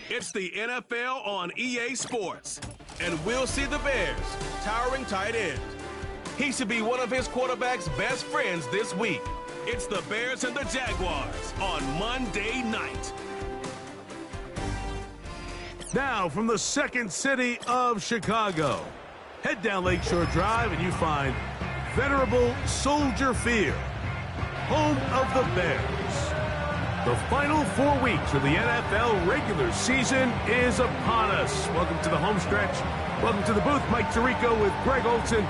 It's the NFL on EA Sports, and we'll see the Bears' towering tight end. He should be one of his quarterback's best friends this week. It's the Bears and the Jaguars on Monday night. Now from the second city of Chicago, head down Lakeshore Drive and you find venerable Soldier Field, home of the Bears. The final 4 weeks of the NFL regular season is upon us. Welcome to the home stretch. Welcome to the booth. Mike Tirico with Greg Olson.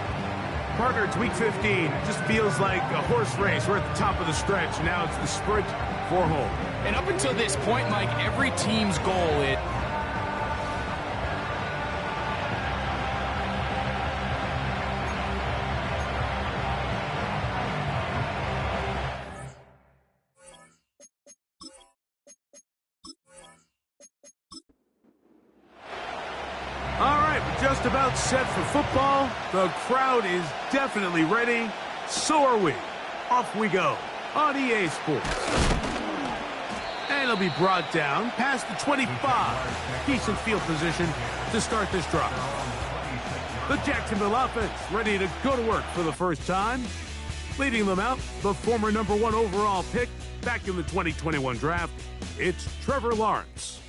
Partner, it's week 15. It just feels like a horse race. We're at the top of the stretch. Now it's the sprint for home. And up until this point, Mike, every team's goal is... Just about set for football. The crowd is definitely ready. So are we. Off we go on EA Sports. And it'll be brought down past the 25. Decent field position to start this drive. The Jacksonville offense ready to go to work for the first time. Leading them out, the former #1 overall pick back in the 2021 draft. It's Trevor Lawrence.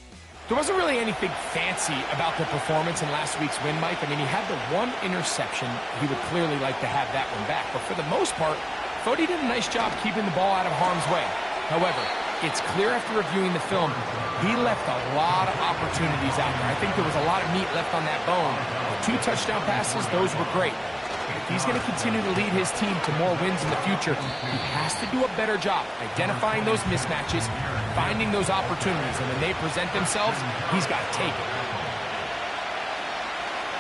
There wasn't really anything fancy about the performance in last week's win, Mike. I mean, he had the one interception. He would clearly like to have that one back. But for the most part, I thought he did a nice job keeping the ball out of harm's way. However, it's clear after reviewing the film, he left a lot of opportunities out there. I think there was a lot of meat left on that bone. The 2 touchdown passes, those were great. If he's going to continue to lead his team to more wins in the future, he has to do a better job identifying those mismatches, finding those opportunities, and when they present themselves, he's got to take it.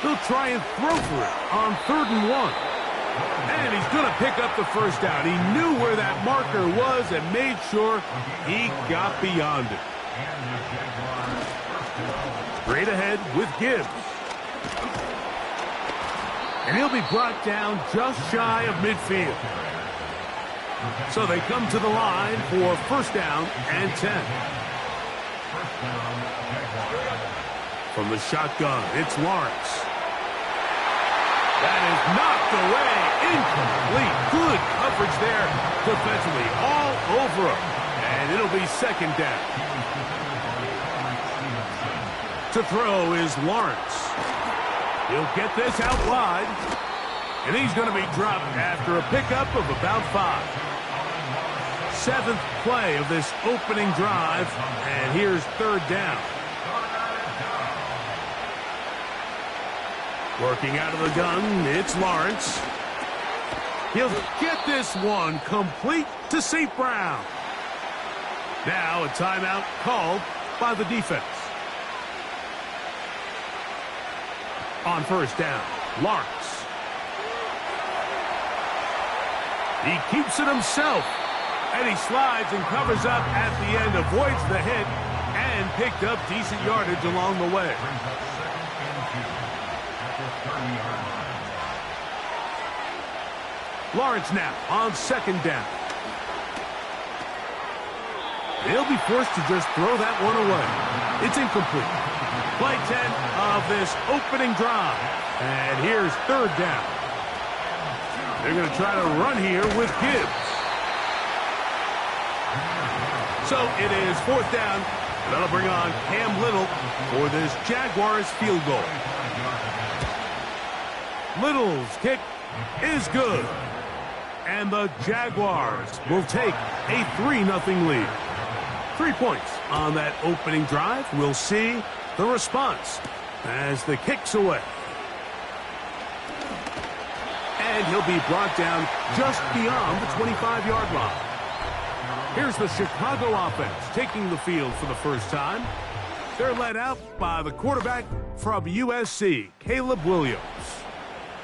He'll try and throw for it on 3rd and 1. And he's going to pick up the first down. He knew where that marker was and made sure he got beyond it. Straight ahead with Gibbs. And he'll be brought down just shy of midfield. So they come to the line for first down and 10. From the shotgun, it's Lawrence. That is knocked away. Incomplete. Good coverage there defensively. All over him. And it'll be second down. To throw is Lawrence. He'll get this out wide. And he's going to be dropped after a pickup of about 5. 7th play of this opening drive. And here's 3rd down. Working out of the gun, it's Lawrence. He'll get this one complete to St. Brown. Now a timeout called by the defense. On first down, Lawrence. He keeps it himself. And he slides and covers up at the end, avoids the hit, and picked up decent yardage along the way. Lawrence now on 2nd down. He'll be forced to just throw that one away. It's incomplete. Play 10 of this opening drive. And here's 3rd down. They're going to try to run here with Gibbs. So it is 4th down. That'll bring on Cam Little for this Jaguars field goal. Little's kick is good. And the Jaguars will take a 3-0 lead. 3 points on that opening drive. We'll see the response as the kick's away. And he'll be brought down just beyond the 25-yard line. Here's the Chicago offense taking the field for the first time. They're led out by the quarterback from USC, Caleb Williams.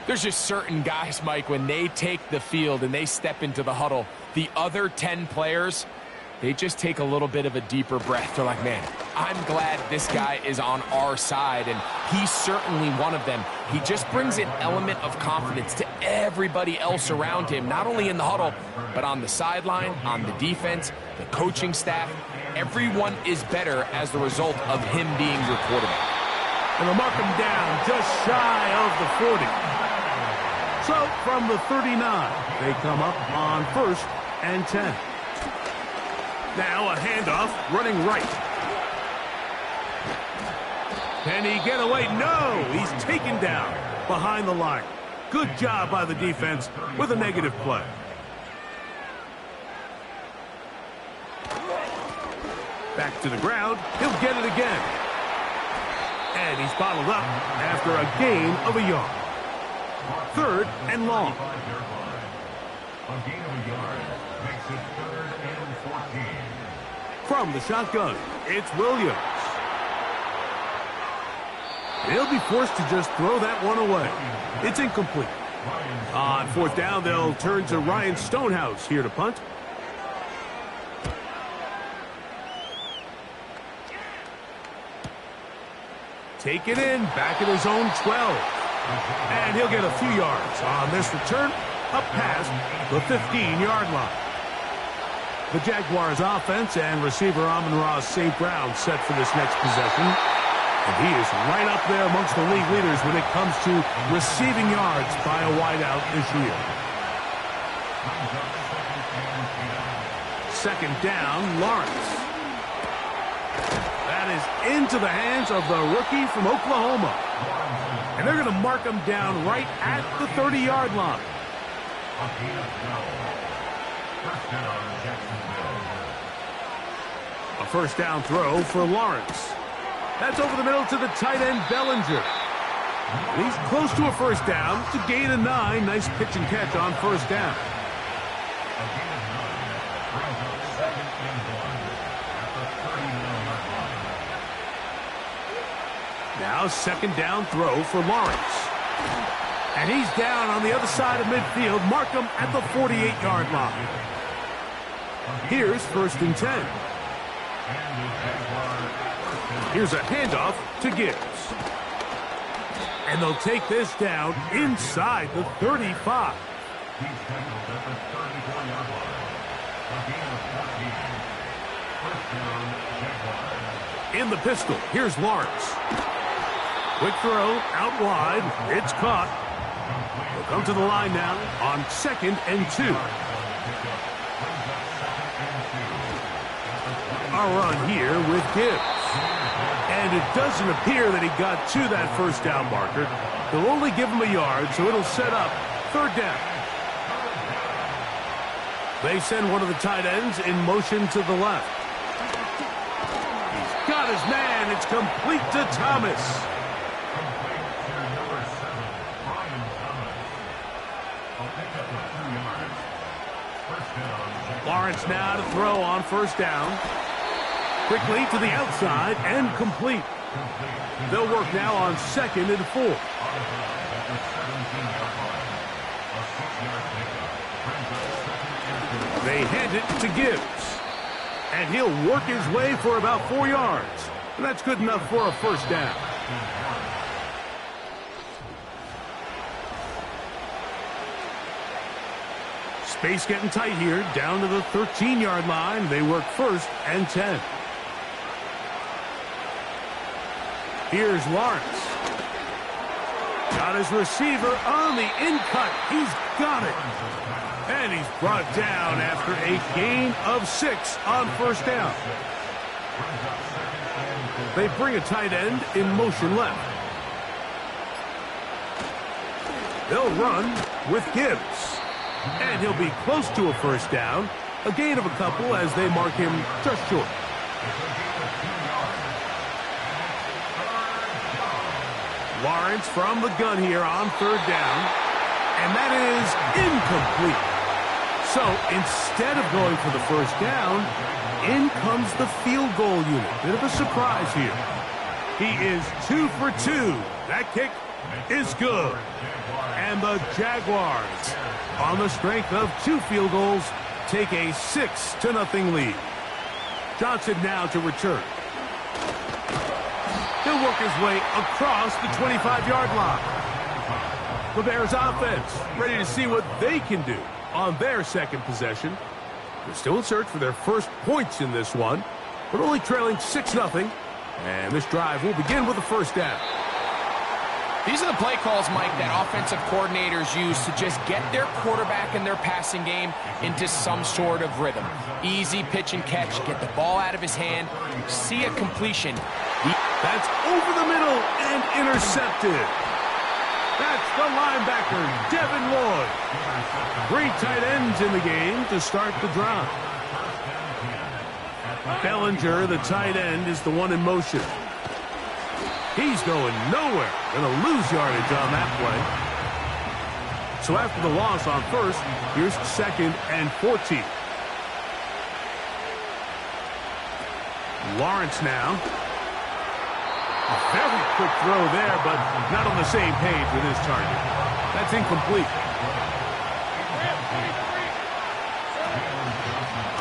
There's just certain guys, Mike, when they take the field and they step into the huddle, the other 10 players, they just take a little bit of a deeper breath. They're like, man, I'm glad this guy is on our side, and he's certainly one of them. He just brings an element of confidence to everybody else around him, not only in the huddle, but on the sideline, on the defense, the coaching staff. everyone is better as the result of him being your quarterback. And they'll mark him down just shy of the 40. So from the 39, they come up on 1st and 10. Now a handoff running right. Can he get away? No! He's taken down behind the line. Good job by the defense with a negative play. Back to the ground. He'll get it again. And he's bottled up after a gain of a yard. 3rd and long. A gain of a yard makes it 3rd and 14. From the shotgun, it's Williams. He'll be forced to just throw that one away. It's incomplete. On 4th down, they'll turn to Ryan Stonehouse here to punt. Take it in, back at his own 12. And he'll get a few yards on this return, up past the 15-yard line. The Jaguars offense and receiver Amon-Ra St. Brown set for this next possession. And he is right up there amongst the league leaders when it comes to receiving yards by a wideout this year. 2nd down, Lawrence. That is into the hands of the rookie from Oklahoma. And they're going to mark him down right at the 30-yard line. A 1st down throw for Lawrence. That's over the middle to the tight end, Bellinger. And he's close to a 1st down to gain a 9. Nice pitch and catch on 1st down. Now 2nd down throw for Lawrence. And he's down on the other side of midfield. Mark him at the 48-yard line. Here's 1st and 10. Here's a handoff to Gibbs. And they'll take this down inside the 35. In the pistol, here's Lawrence. Quick throw, out wide. It's caught. They'll come to the line now on 2nd and 2. A run here with Gibbs. And it doesn't appear that he got to that 1st down marker. They'll only give him a yard, so it'll set up 3rd down. They send one of the tight ends in motion to the left. He's got his man. It's complete to Thomas. Lawrence now to throw on 1st down. Quickly to the outside and complete. They'll work now on 2nd and 4. They hand it to Gibbs. And he'll work his way for about 4 yards. And that's good enough for a 1st down. Space getting tight here, down to the 13-yard line. They work 1st and 10. Here's Lawrence. Got his receiver on the in-cut. He's got it. And he's brought down after a gain of 6 on 1st down. They bring a tight end in motion left. They'll run with Gibbs. And he'll be close to a 1st down. A gain of a couple as they mark him just short. Lawrence from the gun here on 3rd down. And that is incomplete. So instead of going for the 1st down, in comes the field goal unit. Bit of a surprise here. He is 2 for 2. That kick is good. And the Jaguars, on the strength of 2 field goals, take a 6-0 lead. Johnson now to return. He'll work his way across the 25-yard line. The Bears offense ready to see what they can do on their 2nd possession. They're still in search for their 1st points in this one. but only trailing 6-0. And this drive will begin with a first down. These are the play calls, Mike, that offensive coordinators use to just get their quarterback and their passing game into some sort of rhythm. Easy pitch and catch, get the ball out of his hand, see a completion. That's over the middle and intercepted. That's the linebacker, Devin Lloyd. 3 tight ends in the game to start the drive. Bellinger, the tight end, is the one in motion. He's going nowhere. Going to lose yardage on that play. So after the loss on first, here's 2nd and 14. Lawrence now. A very quick throw there, but not on the same page with his target. That's incomplete.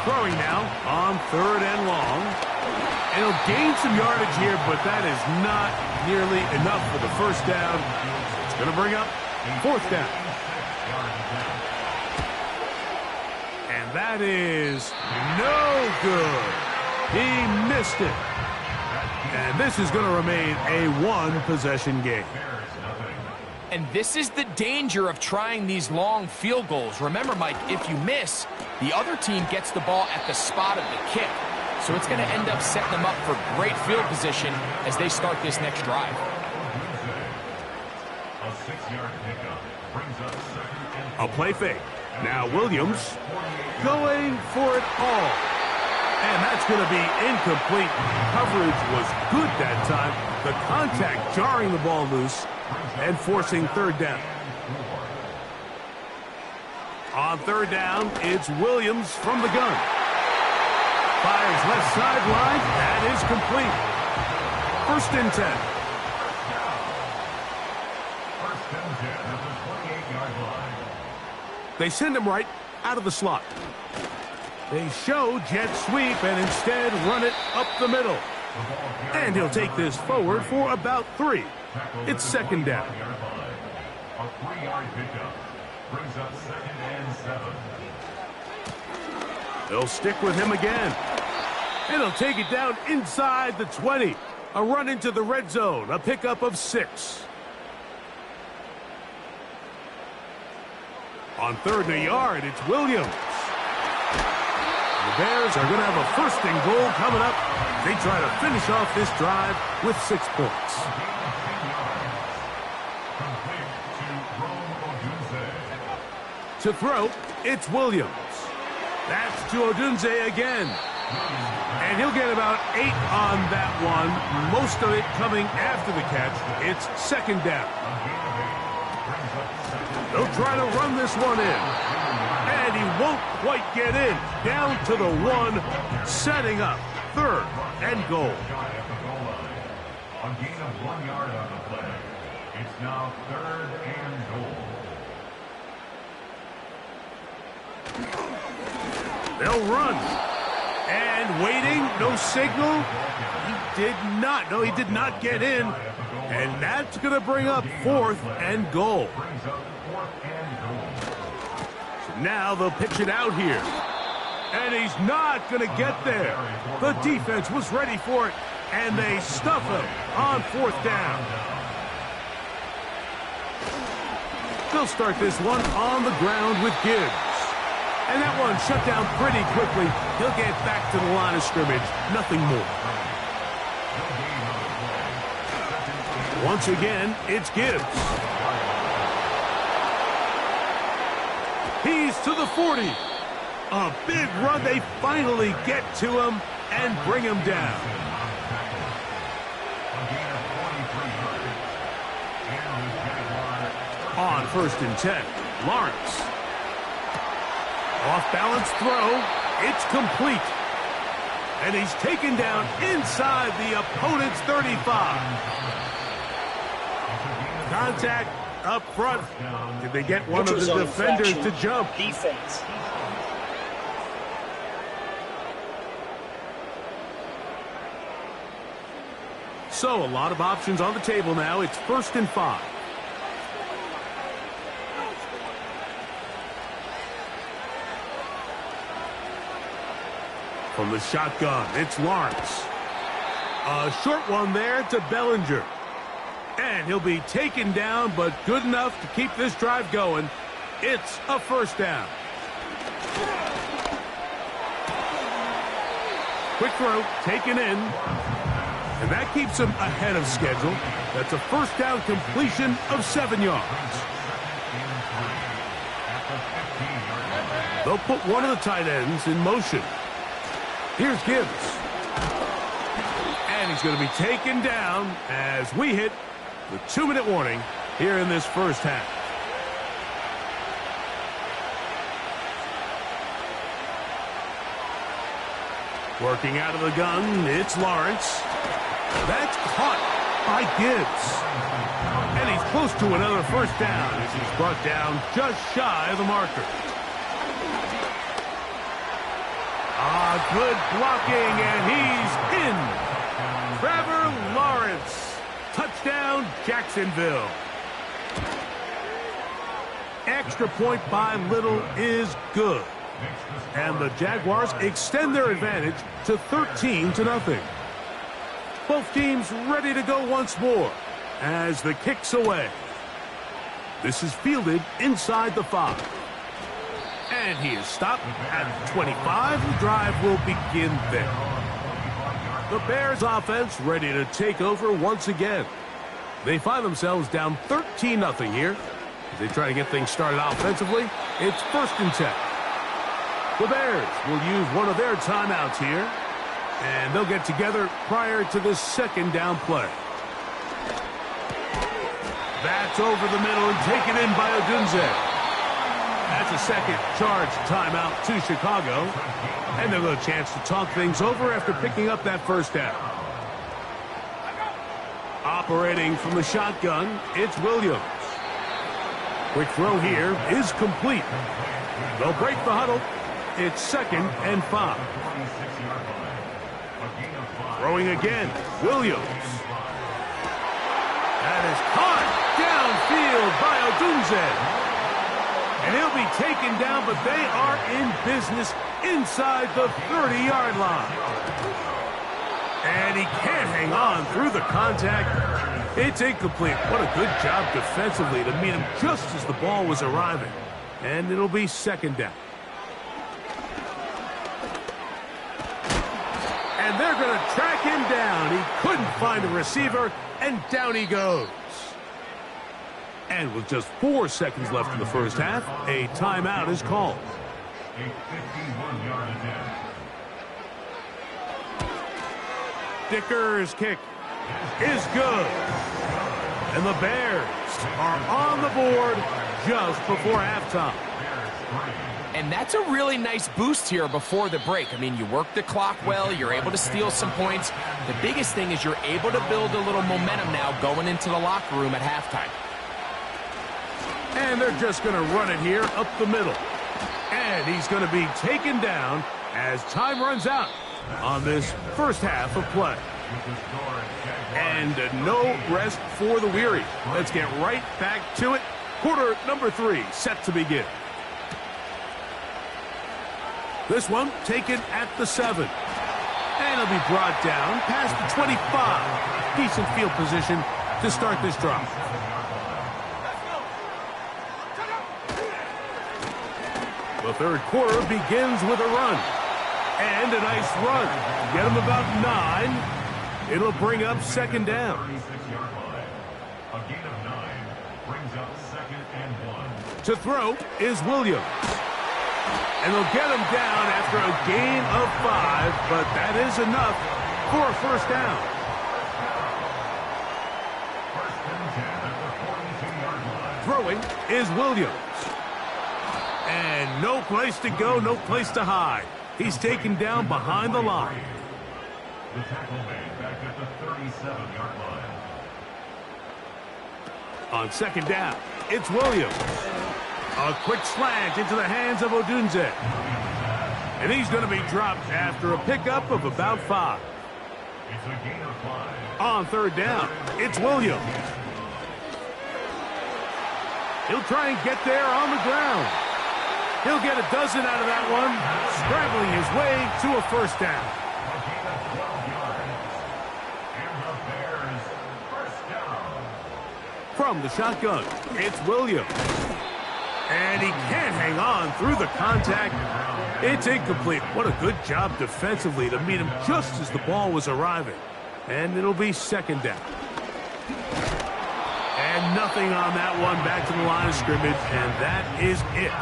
Throwing now on 3rd and long. And he'll gain some yardage here, but that is not nearly enough for the first down. It's going to bring up 4th down. And that is no good. He missed it. And this is going to remain a 1-possession game. And this is the danger of trying these long field goals. Remember, Mike, if you miss, the other team gets the ball at the spot of the kick. So it's going to end up setting them up for great field position as they start this next drive. A play fake. Now Williams going for it all. And that's going to be incomplete. Coverage was good that time. The contact jarring the ball loose and forcing 3rd down. On 3rd down, it's Williams from the gun. Fires left sideline. That is complete. 1st and 10. They send him right out of the slot. They show jet sweep and instead run it up the middle. And he'll take this forward for about 3. It's 2nd down. A 3-yard pickup brings up 2nd and 7. They'll stick with him again. And he'll take it down inside the 20. A run into the red zone. A pickup of 6. On 3rd and a yard, it's Williams. The Bears are going to have a 1st and goal coming up. They try to finish off this drive with 6 points. To throw, it's Williams. That's to Odunze again. And he'll get about 8 on that one, most of it coming after the catch. It's 2nd down. They'll try to run this one in. And he won't quite get in. Down to the 1, setting up 3rd and goal. A gain of 1 yard on the play. It's now 3rd and goal. They'll run. And waiting, no signal. He did not. No, he did not get in. And that's going to bring up 4th and goal. So now they'll pitch it out here. And he's not going to get there. The defense was ready for it. And they stuff him on 4th down. They'll start this one on the ground with Gibbs. And that one shut down pretty quickly. He'll get back to the line of scrimmage. Nothing more. Once again, it's Gibbs. He's to the 40. A big run. They finally get to him and bring him down. On 1st and 10, Lawrence. Off-balance throw. It's complete. And he's taken down inside the opponent's 35. Contact up front. Did they get one of the defenders to jump? Defense. So a lot of options on the table now. It's 1st and 5. From the shotgun, it's Lawrence. A short one there to Bellinger. And he'll be taken down, but good enough to keep this drive going. It's a first down. Quick throw, taken in. And that keeps him ahead of schedule. That's a first down completion of 7 yards. They'll put one of the tight ends in motion. Here's Gibbs. And he's going to be taken down as we hit the 2-minute warning here in this first half. Working out of the gun, it's Lawrence. That's caught by Gibbs. And he's close to another first down as he's brought down just shy of the marker. Good blocking, and he's in. Trevor Lawrence. Touchdown, Jacksonville. Extra point by Little is good. And the Jaguars extend their advantage to 13-0. Both teams ready to go once more as the kick's away. This is fielded inside the 5. And he is stopped at 25. The drive will begin there. The Bears offense ready to take over once again. They find themselves down 13-0 here. As they try to get things started offensively, it's 1st and 10. The Bears will use one of their timeouts here. And they'll get together prior to the 2nd down play. That's over the middle and taken in by Odunze. That's a second charge timeout to Chicago. And they'll get a chance to talk things over after picking up that first down. Operating from the shotgun, it's Williams. Quick throw here is complete. They'll break the huddle. It's 2nd and 5. Throwing again, Williams. That is caught downfield by Odunze. And he'll be taken down, but they are in business inside the 30-yard line. And he can't hang on through the contact. It's incomplete. What a good job defensively to meet him just as the ball was arriving. And it'll be 2nd down. And they're going to track him down. He couldn't find a receiver, and down he goes. And with just 4 seconds left in the first half, a timeout is called. A 51-yard attempt. Dicker's kick is good. And the Bears are on the board just before halftime. And that's a really nice boost here before the break. I mean, you work the clock well. You're able to steal some points. The biggest thing is you're able to build a little momentum now going into the locker room at halftime. And they're just going to run it here up the middle. And he's going to be taken down as time runs out on this first half of play. And no rest for the weary. Let's get right back to it. Quarter number 3 set to begin. This one taken at the 7. And it'll be brought down past the 25. Decent field position to start this drive. The 3rd quarter begins with a run. And a nice run. Get him about 9. It'll bring up 2nd down. 36-yard line. A gain of 9 brings up 2nd and 1. To throw is Williams. And they'll get him down after a gain of 5, but that is enough for a first down. 1st and 10 at the 42-yard line. Throwing is Williams. And no place to go, no place to hide. He's taken down behind the line. The tackle made back at the 37-yard line. On 2nd down, it's Williams. A quick slant into the hands of Odunze. And he's going to be dropped after a pickup of about 5. It's a gain of 5. On 3rd down, it's Williams. He'll try and get there on the ground. He'll get a dozen out of that one, scrambling his way to a first down. From the shotgun, it's Williams. And he can't hang on through the contact. It's incomplete. What a good job defensively to meet him just as the ball was arriving. And it'll be second down. And nothing on that one, back to the line of scrimmage, and that is it.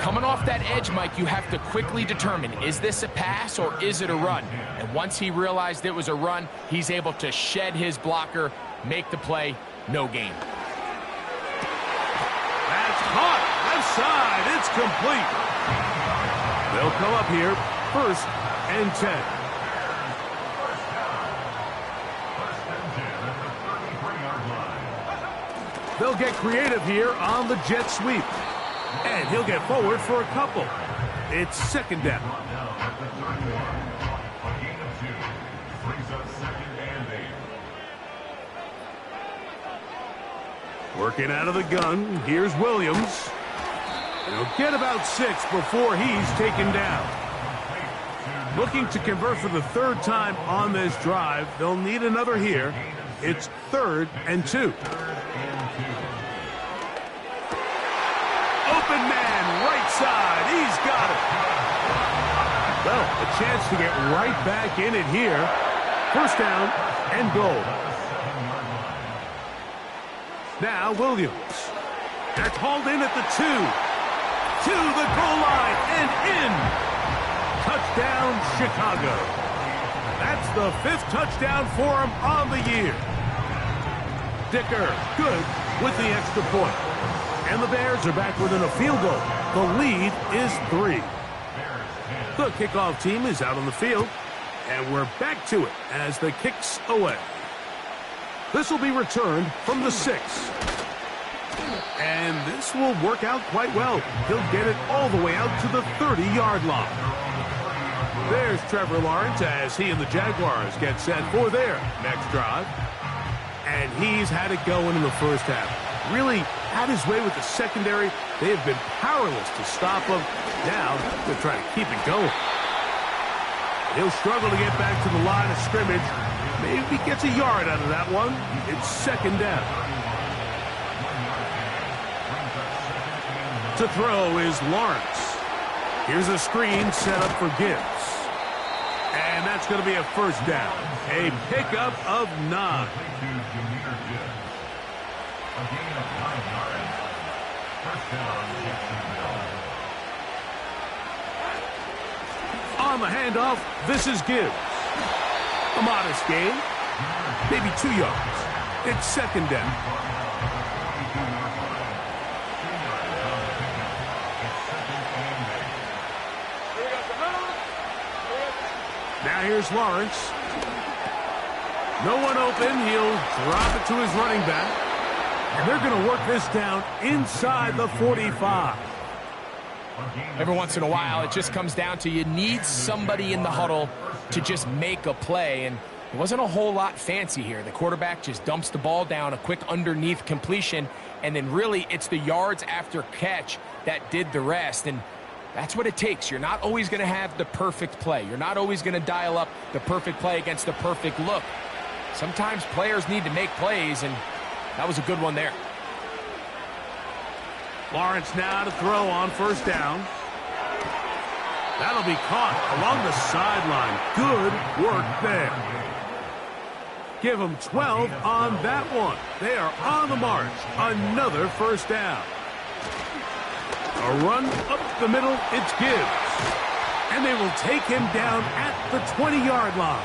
Coming off that edge, Mike, you have to quickly determine, is this a pass or is it a run? And once he realized it was a run, he's able to shed his blocker, make the play, no gain. That's caught, left side, it's complete. They'll come up here, 1st and 10. They'll get creative here on the jet sweep. And he'll get forward for a couple. It's second down. Working out of the gun, here's Williams. He'll get about 6 before he's taken down. Looking to convert for the 3rd time on this drive. They'll need another here. It's 3rd and 2. Open man, right side. He's got it. Well, a chance to get right back in it here. First down and goal. Now Williams. That's hauled in at the 2. To the goal line and in. Touchdown, Chicago. That's the 5th touchdown for him on the year. Dicker, good with the extra point. And the Bears are back within a field goal. The lead is 3. The kickoff team is out on the field, and we're back to it as the kick's away. This will be returned from the 6. And this will work out quite well. He'll get it all the way out to the 30-yard line. There's Trevor Lawrence as he and the Jaguars get set for their next drive. And he's had it going in the first half. Really had his way with the secondary. They have been powerless to stop him. Now they're trying to keep it going. He'll struggle to get back to the line of scrimmage. Maybe gets a yard out of that one. It's second down. To throw is Lawrence. Here's a screen set up for Gibbs. And that's going to be a first down. A pickup of 9. On the handoff, this is Gibbs. A modest gain, maybe 2 yards. It's second down. Now here's Lawrence. No one open. He'll drop it to his running back. And they're going to work this down inside the 45. Every once in a while, it just comes down to you need somebody in the huddle to just make a play. And it wasn't a whole lot fancy here. The quarterback just dumps the ball down, a quick underneath completion, and then really it's the yards after catch that did the rest. And that's what it takes. You're not always going to have the perfect play. You're not always going to dial up the perfect play against the perfect look. Sometimes players need to make plays, and that was a good one there. Lawrence now to throw on first down. That'll be caught along the sideline. Good work there. Give them 12 on that one. They are on the march. Another first down. A run up the middle. It's Gibbs. And they will take him down at the 20-yard line.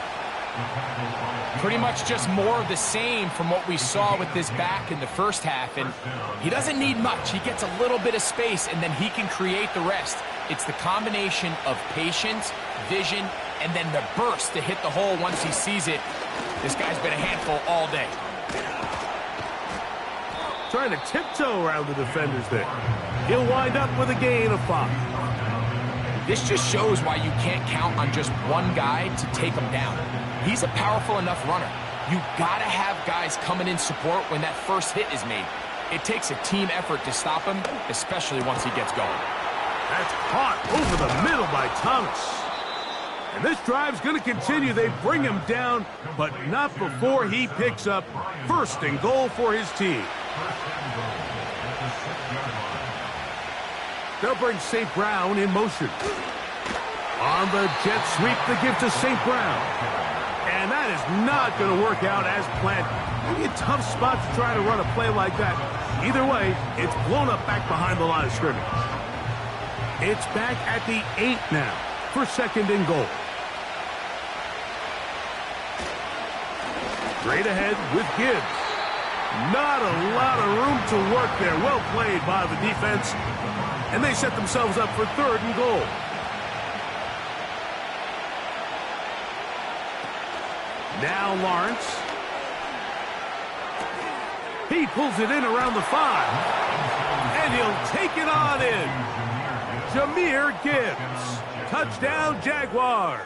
Pretty much just more of the same from what we saw with this back in the first half. And he doesn't need much. He gets a little bit of space, and then he can create the rest. It's the combination of patience, vision, and then the burst to hit the hole once he sees it. This guy's been a handful all day. Trying to tiptoe around the defenders there. He'll wind up with a gain of 5. This just shows why you can't count on just one guy to take him down. He's a powerful enough runner. You gotta have guys coming in support when that first hit is made. It takes a team effort to stop him, especially once he gets going. That's caught over the middle by Thomas. And this drive's going to continue. They bring him down, but not before he picks up first and goal for his team. They'll bring St. Brown in motion. On the jet sweep, the give to St. Brown. And that is not going to work out as planned. Maybe a tough spot to try to run a play like that. Either way, it's blown up back behind the line of scrimmage. It's back at the 8 now for second and goal. Straight ahead with Gibbs. Not a lot of room to work there. Well played by the defense. And they set themselves up for third and goal. Now Lawrence. He pulls it in around the 5. And he'll take it on in. Jahmyr Gibbs. Touchdown, Jaguars.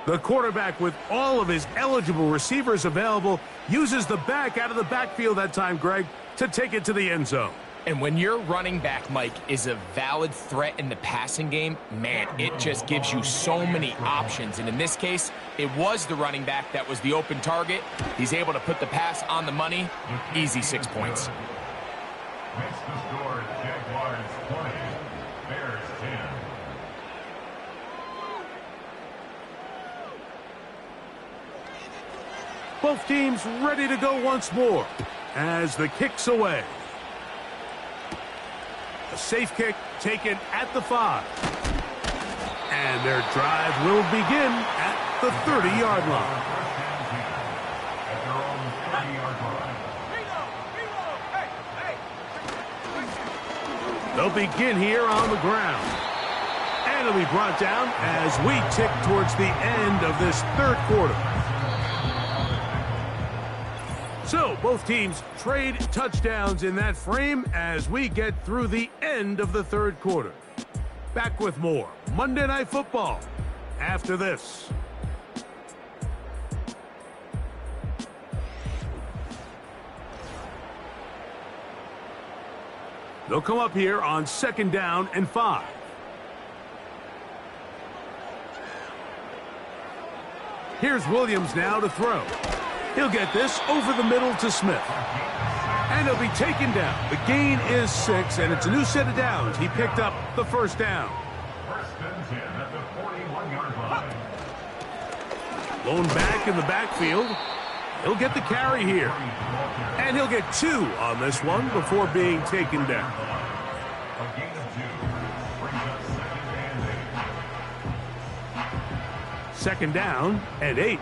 The quarterback, with all of his eligible receivers available, uses the back out of the backfield that time, Greg, to take it to the end zone. And when your running back, Mike, is a valid threat in the passing game, man, it just gives you so many options. And in this case, it was the running back that was the open target. He's able to put the pass on the money. Easy 6 points. Next to score, Jaguars 20, Bears 10. Both teams ready to go once more as the kick's away. A safe kick taken at the 5. And their drive will begin at the 30-yard line. At their own 30-yard line. They'll begin here on the ground. And it'll be brought down as we tick towards the end of this third quarter. So, both teams trade touchdowns in that frame as we get through the end of the third quarter. Back with more Monday Night Football after this. They'll come up here on 2nd down and 5. Here's Williams now to throw. He'll get this over the middle to Smith. And he'll be taken down. The gain is 6, and it's a new set of downs. He picked up the first down. First and 10 at the 41-yard line. Lone back in the backfield. He'll get the carry here. And he'll get 2 on this one before being taken down. A gain of 2 brings up second and 8. 2nd down and 8.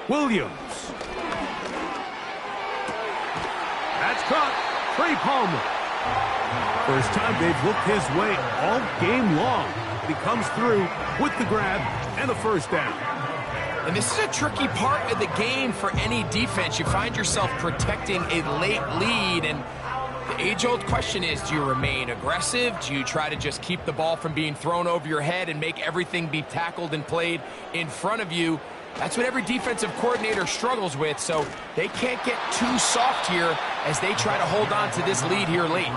Williams. That's caught. Trey Palmer. First time they've looked his way all game long. He comes through with the grab and the first down. And this is a tricky part of the game for any defense. You find yourself protecting a late lead, and the age-old question is, do you remain aggressive? Do you try to just keep the ball from being thrown over your head and make everything be tackled and played in front of you? That's what every defensive coordinator struggles with, so they can't get too soft here as they try to hold on to this lead here late.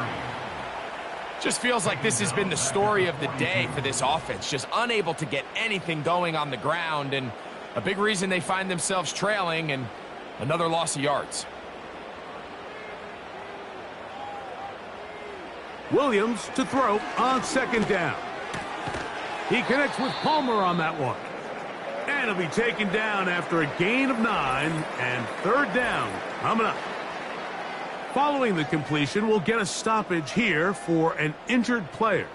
Just feels like this has been the story of the day for this offense, just unable to get anything going on the ground, and a big reason they find themselves trailing and another loss of yards. Williams to throw on 2nd down. He connects with Palmer on that one. And he'll be taken down after a gain of 9, and 3rd down coming up. Following the completion, we'll get a stoppage here for an injured player.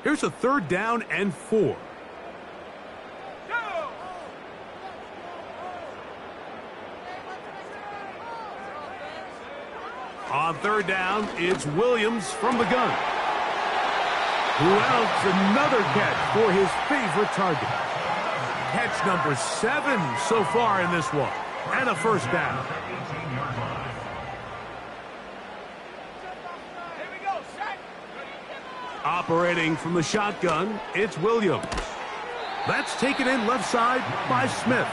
Here's a 3rd down and 4. On 3rd down, it's Williams from the gun. Who else? Another catch for his favorite target. Catch number 7 so far in this one. And a first down. Operating from the shotgun, it's Williams. That's taken in left side by Smith.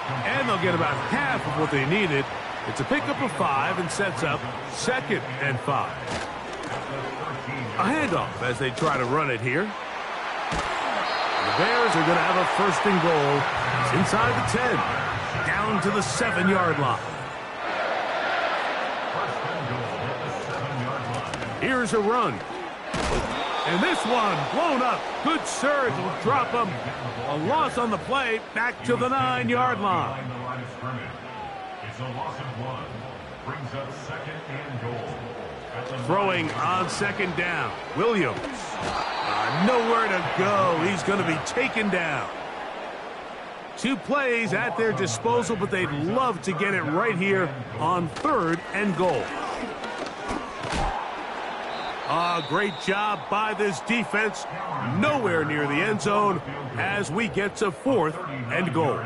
And they'll get about half of what they needed. It's a pickup of 5 and sets up 2nd and 5. A handoff as they try to run it here. The Bears are going to have a 1st and goal. It's inside the 10, down to the 7-yard line. Here's a run. And this one blown up. Good surge will drop him. A loss on the play, back to the 9-yard line. It's a loss of 1. Brings up 2nd and goal. Throwing on 2nd down. Williams. Nowhere to go. He's going to be taken down. 2 plays at their disposal, but they'd love to get it right here on 3rd and goal. Great job by this defense. Nowhere near the end zone as we get to 4th and goal.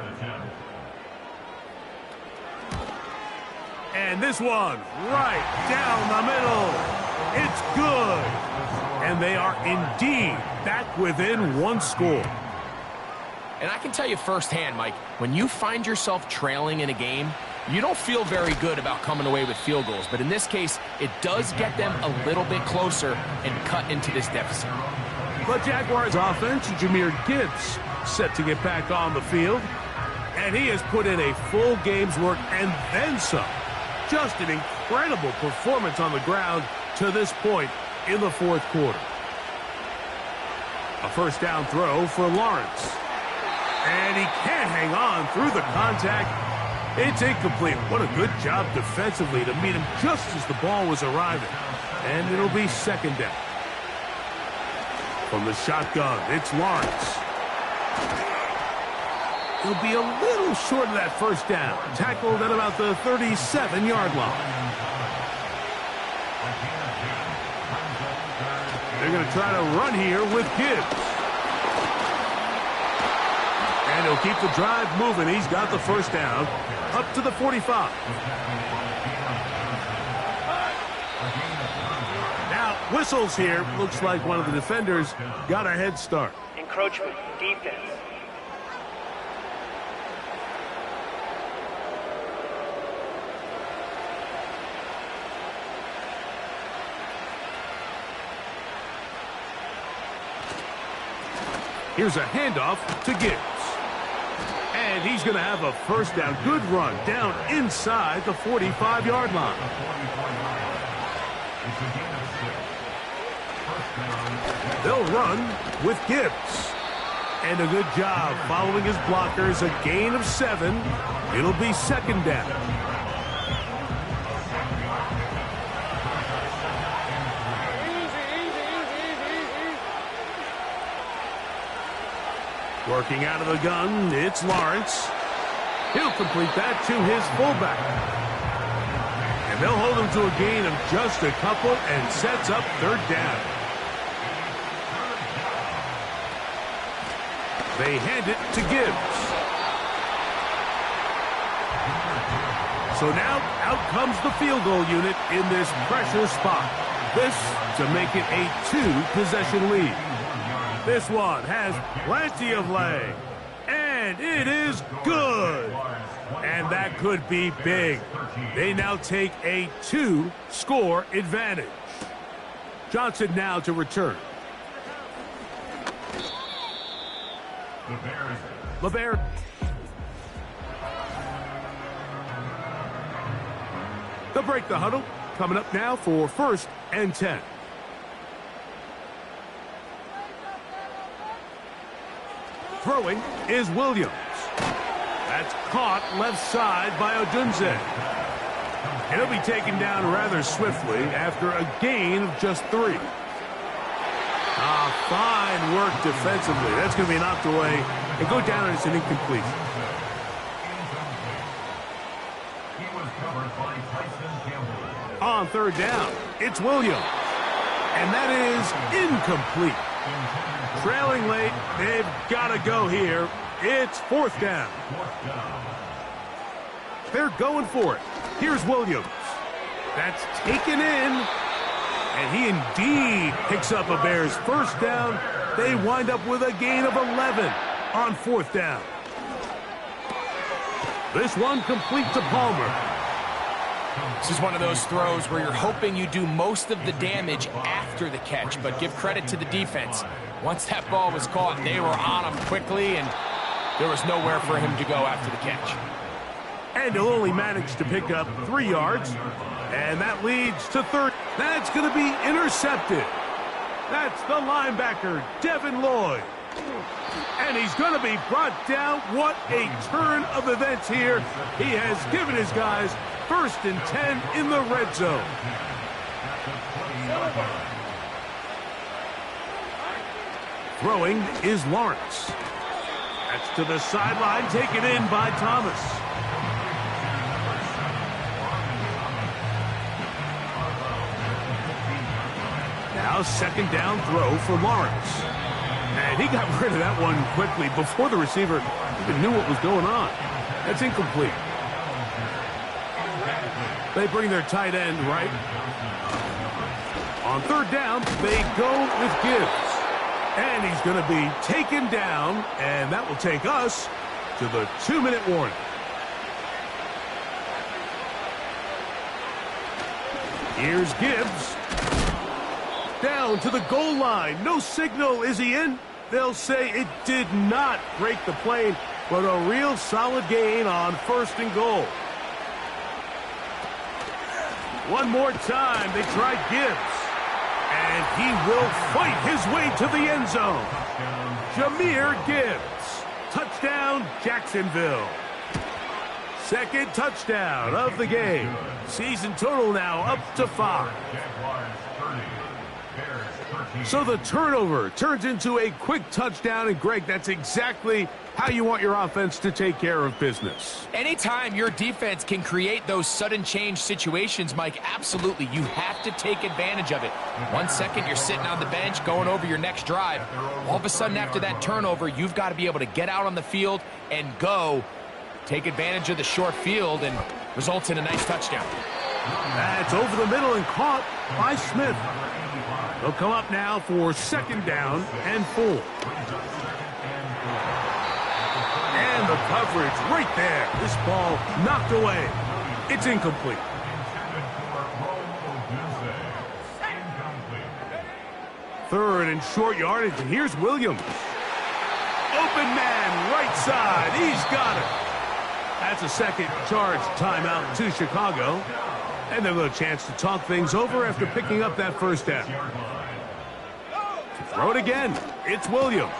And this one right down the middle. It's good. And they are indeed back within 1 score. And I can tell you firsthand, Mike, when you find yourself trailing in a game, you don't feel very good about coming away with field goals. But in this case, it does get them a little bit closer and cut into this deficit. But Jaguars offense, Jahmyr Gibbs, set to get back on the field. And he has put in a full game's work and then some. Just an incredible performance on the ground to this point in the 4th quarter. A 1st down throw for Lawrence. And he can't hang on through the contact. It's incomplete. What a good job defensively to meet him just as the ball was arriving. And it'll be 2nd down. From the shotgun, it's Lawrence. He'll be a little short of that 1st down. Tackled at about the 37-yard line. They're going to try to run here with Gibbs. And he'll keep the drive moving. He's got the 1st down up to the 45. Now, whistles here. Looks like one of the defenders got a head start. Encroachment, defense. Here's a handoff to Gibbs. And he's going to have a 1st down. Good run down inside the 45-yard line. They'll run with Gibbs. And a good job following his blockers. A gain of 7. It'll be 2nd down. Working out of the gun, it's Lawrence. He'll complete that to his fullback. And they'll hold him to a gain of just a couple and sets up 3rd down. They hand it to Gibbs. So now out comes the field goal unit in this pressure spot. This to make it a 2-possession lead. This one has plenty of leg. And it is good. And that could be big. They now take a 2-score advantage. Johnson now to return. LeBert. They'll break the huddle. Coming up now for 1st and 10. Throwing is Williams. That's caught left side by Odunze. And he'll be taken down rather swiftly after a gain of just 3. Fine work defensively. That's going to be knocked away and go down as an incompletion. On 3rd down, it's Williams. And that is incomplete. Trailing late, they've got to go here. It's 4th down. They're going for it. Here's Williams. That's taken in. And he indeed picks up a Bears 1st down. They wind up with a gain of 11 on 4th down. This one complete to Palmer. This is one of those throws where you're hoping you do most of the damage after the catch, but give credit to the defense. Once that ball was caught, they were on him quickly, and there was nowhere for him to go after the catch. And he'll only manage to pick up 3 yards, and that leads to third. That's going to be intercepted. That's the linebacker, Devin Lloyd. And he's going to be brought down. What a turn of events here. He has given his guys 1st and 10 in the red zone. Throwing is Lawrence. That's to the sideline, taken in by Thomas. Now 2nd down throw for Lawrence. And he got rid of that one quickly before the receiver even knew what was going on. That's incomplete. They bring their tight end right. On 3rd down, they go with Gibbs. And he's going to be taken down, and that will take us to the 2-minute warning. Here's Gibbs. Down to the goal line. No signal. Is he in? They'll say it did not break the plane, but a real solid gain on 1st and goal. One more time. They try Gibbs. And he will fight his way to the end zone. Jahmyr Gibbs. Touchdown, Jacksonville. 2nd touchdown of the game. Season total now up to 5. So the turnover turns into a quick touchdown, and Greg, that's exactly how you want your offense to take care of business. Anytime your defense can create those sudden change situations, Mike, absolutely, you have to take advantage of it. 1 second, you're sitting on the bench, going over your next drive. All of a sudden, after that turnover, you've got to be able to get out on the field and go. Take advantage of the short field, and results in a nice touchdown. That's over the middle and caught by Smith. They'll come up now for 2nd down and 4. And the coverage right there. This ball knocked away. It's incomplete. Third and short yardage, and here's Williams. Open man, right side. He's got it. That's a 2nd charge timeout to Chicago. And they'll have a chance to talk things over after picking up that 1st down. To throw it again, it's Williams.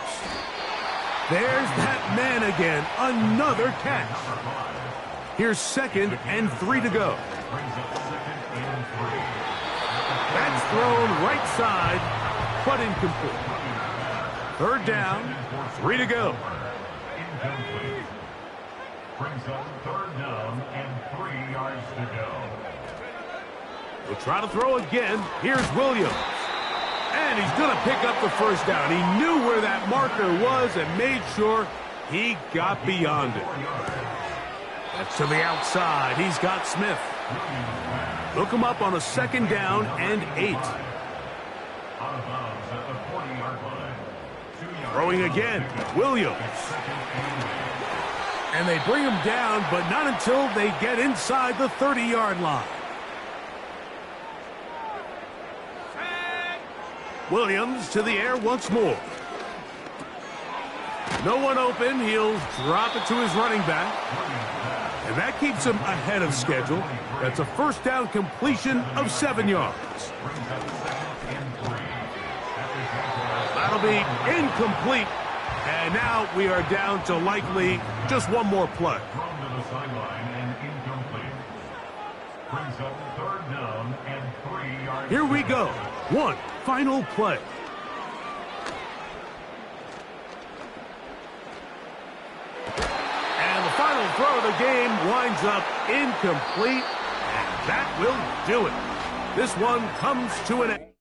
There's that man again. Another catch. Here's 2nd and 3 to go. That's thrown right side, but incomplete. 3rd down, 3 to go. Brings up 3rd down and 3 yards to go. We'll try to throw again. Here's Williams. And he's going to pick up the 1st down. He knew where that marker was and made sure he got beyond it. That's to the outside. He's got Smith. Look him up on a 2nd down and 8. Throwing again. Williams. And they bring him down, but not until they get inside the 30-yard line. Williams to the air once more. No one open. He'll drop it to his running back. And that keeps him ahead of schedule. That's a 1st down completion of 7 yards. That'll be incomplete. And now we are down to likely just one more play. Here we go. One final play. And the final throw of the game winds up incomplete. And that will do it. This one comes to an end.